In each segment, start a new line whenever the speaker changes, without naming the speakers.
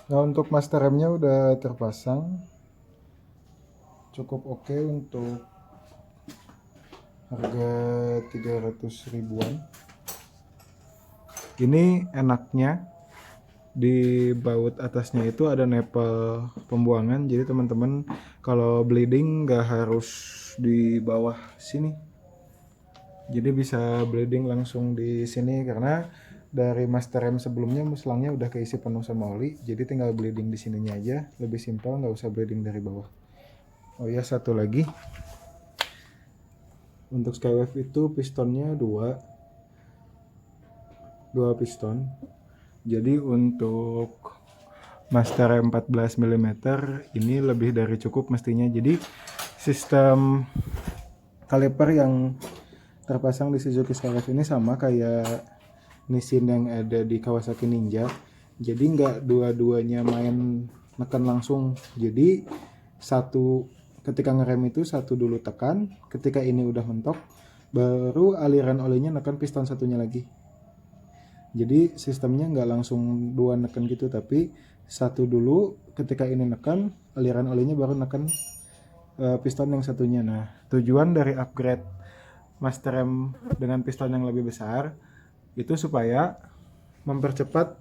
Nah, untuk master remnya udah terpasang, cukup oke untuk harga 300 ribuan. Ini enaknya di baut atasnya itu ada nepel pembuangan, jadi teman-teman kalau bleeding nggak harus di bawah sini, jadi bisa bleeding langsung di sini karena dari master rem sebelumnya selangnya udah keisi penuh sama oli, jadi tinggal bleeding di sininya aja, lebih simpel, nggak usah bleeding dari bawah. Oh ya, satu lagi, untuk Skywave itu pistonnya dua piston. Jadi untuk master 14 mm ini lebih dari cukup mestinya. Jadi sistem kaliper yang terpasang di Suzuki Skywave ini sama kayak Nissin yang ada di Kawasaki Ninja. Jadi nggak dua-duanya main neken langsung. Jadi ketika ngerem itu satu dulu tekan, ketika ini udah mentok, baru aliran olinya neken piston satunya lagi. Jadi sistemnya nggak langsung dua neken gitu, tapi satu dulu, ketika ini neken, aliran olinya baru neken piston yang satunya. Nah, tujuan dari upgrade master rem dengan piston yang lebih besar itu supaya mempercepat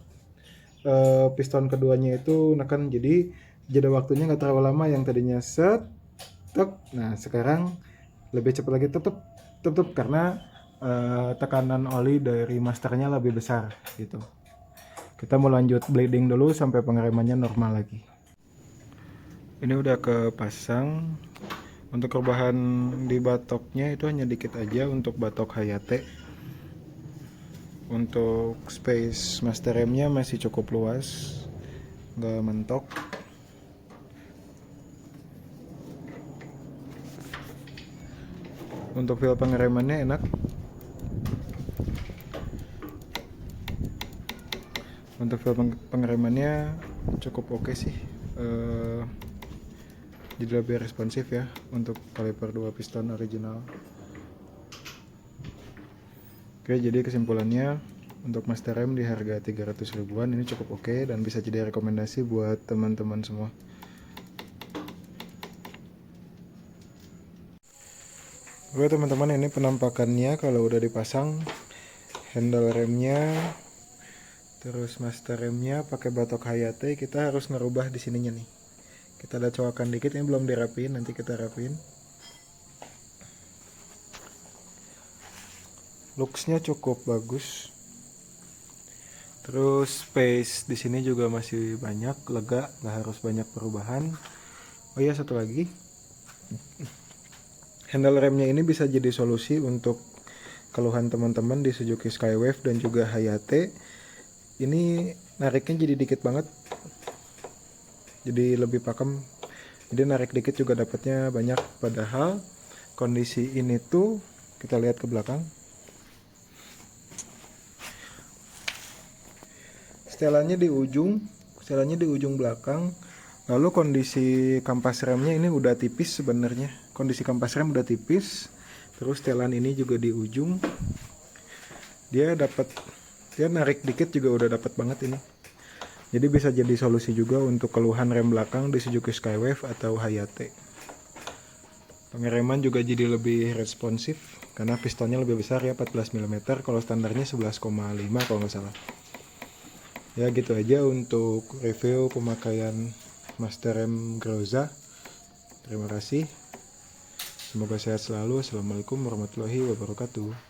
piston keduanya itu neken. Jadi jeda waktunya nggak terlalu lama, yang tadinya set tek, nah sekarang lebih cepat lagi, tetep karena tekanan oli dari masternya lebih besar gitu. Kita mau lanjut bleeding dulu sampai pengeremannya normal lagi. Ini udah kepasang. Untuk perubahan di batoknya itu hanya dikit aja untuk batok Hayate. Untuk space master remnya masih cukup luas, nggak mentok. Untuk feel pengeremannya enak. Untuk feel pengeremannya cukup oke sih. Jadi lebih responsif ya untuk kaliper 2 piston original. Oke, jadi kesimpulannya untuk master rem di harga 300 ribuan ini cukup oke dan bisa jadi rekomendasi buat teman-teman semua. Oke teman-teman, ini penampakannya kalau udah dipasang. Handle remnya, terus master remnya pakai batok Hayate. Kita harus ngerubah di sininya nih. Kita ada coakan dikit, ini belum dirapiin, nanti kita rapiin. Looksnya cukup bagus. Terus space di sini juga masih banyak, lega, nggak harus banyak perubahan. Oh iya, satu lagi, handle remnya ini bisa jadi solusi untuk keluhan teman-teman di Suzuki Skywave dan juga Hayate. Ini nariknya jadi dikit banget, jadi lebih pakem. Jadi narik dikit juga dapatnya banyak, padahal kondisi ini tuh kita lihat ke belakang. Setelannya di ujung belakang. Lalu kondisi kampas remnya ini udah tipis sebenarnya. Kondisi kampas rem udah tipis. Terus setelan ini juga di ujung. Dia narik dikit juga udah dapat banget ini. Jadi bisa jadi solusi juga untuk keluhan rem belakang di Suzuki Skywave atau Hayate. Pengereman juga jadi lebih responsif karena pistonnya lebih besar ya, 14 mm. Kalau standarnya 11,5 kalau nggak salah. Ya gitu aja untuk review pemakaian master rem Groza. Terima kasih. Semoga sehat selalu. Assalamualaikum warahmatullahi wabarakatuh.